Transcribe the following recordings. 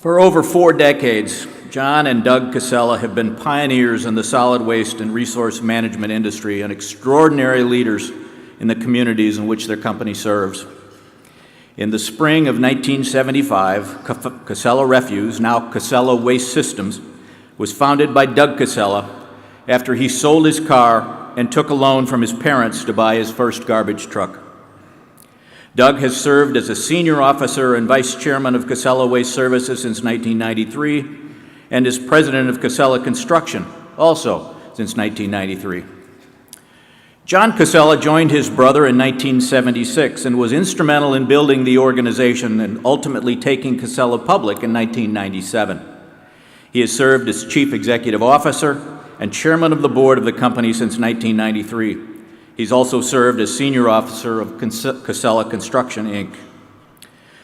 For over 4 decades, John and Doug Casella have been pioneers in the solid waste and resource management industry and extraordinary leaders in the communities in which their company serves. In the spring of 1975, Casella Refuse, now Casella Waste Systems, was founded by Doug Casella after he sold his car and took a loan from his parents to buy his first garbage truck. Doug has served as a senior officer and vice chairman of Casella Waste Services since 1993 and is president of Casella Construction, also since 1993. John Casella joined his brother in 1976 and was instrumental in building the organization and ultimately taking Casella public in 1997. He has served as chief executive officer and chairman of the board of the company since 1993. He's also served as senior officer of Casella Construction, Inc.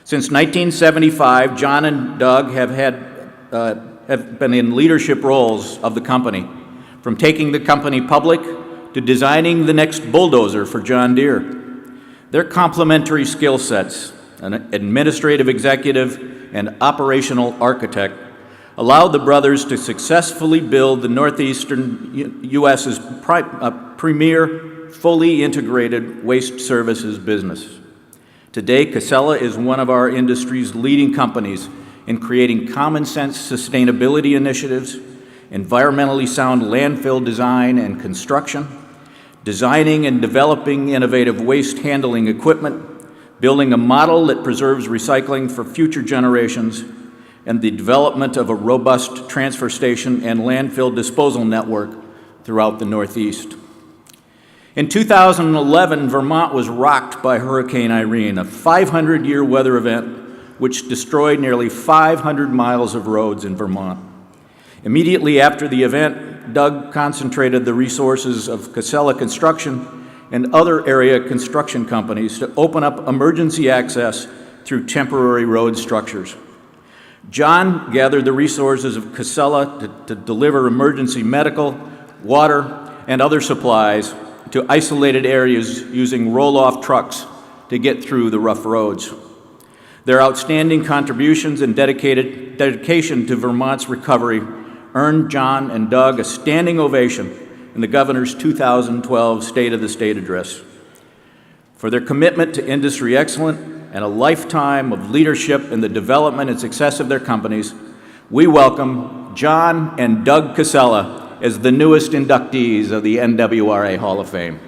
Since 1975, John and Doug have been in leadership roles of the company, from taking the company public to designing the next bulldozer for John Deere. Their complementary skill sets, an administrative executive and operational architect, allowed the brothers to successfully build the northeastern U.S.'s premier fully integrated waste services business. Today, Casella is one of our industry's leading companies in creating common sense sustainability initiatives, environmentally sound landfill design and construction, designing and developing innovative waste handling equipment, building a model that preserves recycling for future generations, and the development of a robust transfer station and landfill disposal network throughout the Northeast. In 2011, Vermont was rocked by Hurricane Irene, a 500-year weather event which destroyed nearly 500 miles of roads in Vermont. Immediately after the event, Doug concentrated the resources of Casella Construction and other area construction companies to open up emergency access through temporary road structures. John gathered the resources of Casella to deliver emergency medical, water, and other supplies to isolated areas using roll-off trucks to get through the rough roads. Their outstanding contributions and dedication to Vermont's recovery earned John and Doug a standing ovation in the governor's 2012 State of the State address. For their commitment to industry excellence and a lifetime of leadership in the development and success of their companies, we welcome John and Doug Casella as the newest inductees of the NWRA Hall of Fame.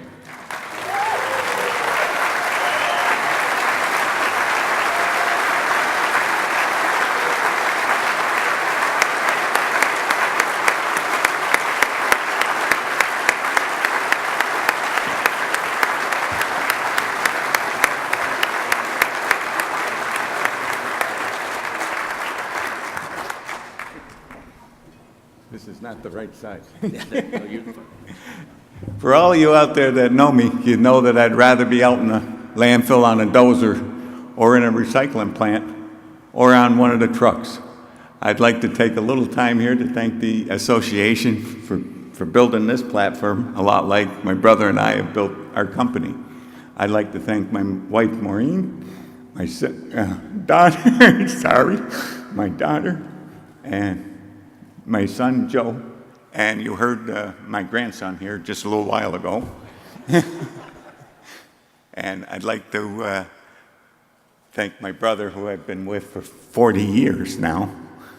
This is not the right size. For all of you out there that know me, you know that I'd rather be out in a landfill on a dozer or in a recycling plant or on one of the trucks. I'd like to take a little time here to thank the association for building this platform, a lot like my brother and I have built our company. I'd like to thank my wife, Maureen, my daughter, my daughter, and my son, Joe, and you heard my grandson here just a little while ago. And I'd like to thank my brother, who I've been with for 40 years now,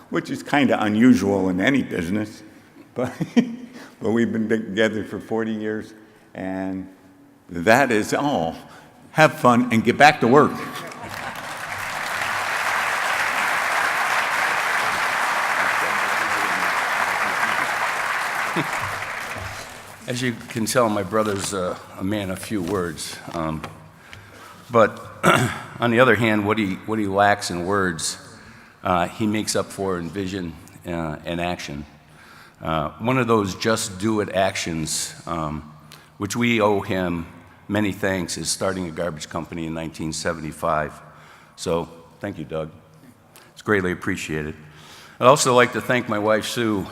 which is kind of unusual in any business, but we've been together for 40 years, and that is all. Have fun and get back to work. As you can tell, my brother's a man of few words. But on the other hand, what he lacks in words, he makes up for in vision and action. One of those just do it actions, which we owe him many thanks, is starting a garbage company in 1975. So thank you, Doug. It's greatly appreciated. I'd also like to thank my wife, Sue.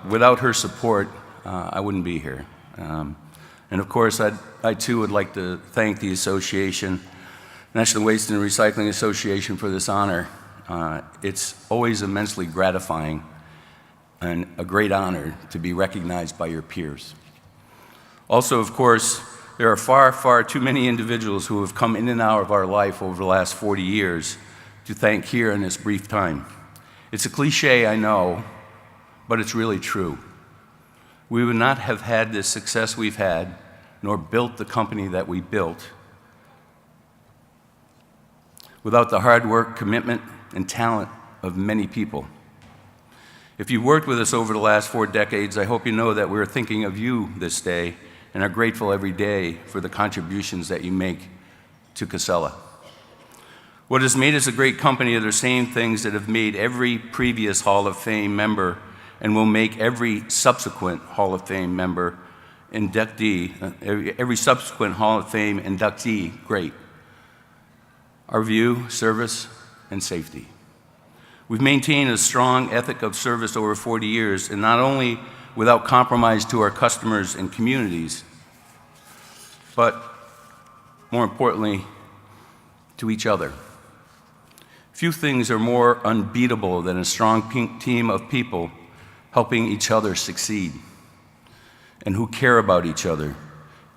Without her support, I wouldn't be here. And of course, I too would like to thank the association, National Waste and Recycling Association, for this honor. It's always immensely gratifying and a great honor to be recognized by your peers. Also, of course, there are far, far too many individuals who have come in and out of our life over the last 40 years to thank here in this brief time. It's a cliche, I know, but it's really true. We would not have had this success we've had, nor built the company that we built, without the hard work, commitment, and talent of many people. If you worked with us over the last 4 decades, I hope you know that we're thinking of you this day and are grateful every day for the contributions that you make to Casella. What has made us a great company are the same things that have made every previous Hall of Fame member and will make every subsequent Hall of Fame member inductee, every subsequent Hall of Fame inductee great. Our view, service, and safety. We've maintained a strong ethic of service over 40 years, and not only without compromise to our customers and communities, but more importantly, to each other. Few things are more unbeatable than a strong team of people helping each other succeed and who care about each other.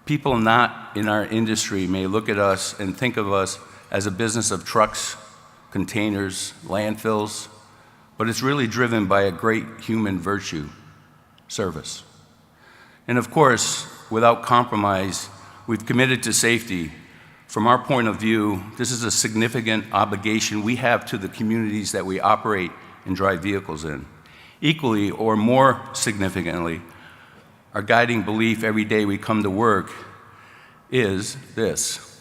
People not in our industry may look at us and think of us as a business of trucks, containers, landfills, but it's really driven by a great human virtue, service. And of course, without compromise, we've committed to safety. From our point of view, this is a significant obligation we have to the communities that we operate and drive vehicles in. Equally or more significantly, our guiding belief every day we come to work is this: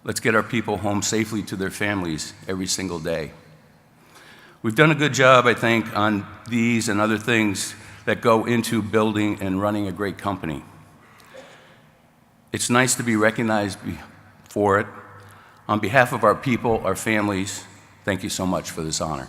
let's get our people home safely to their families every single day. We've done a good job, I think, on these and other things that go into building and running a great company. It's nice to be recognized for it. On behalf of our people, our families, thank you so much for this honor.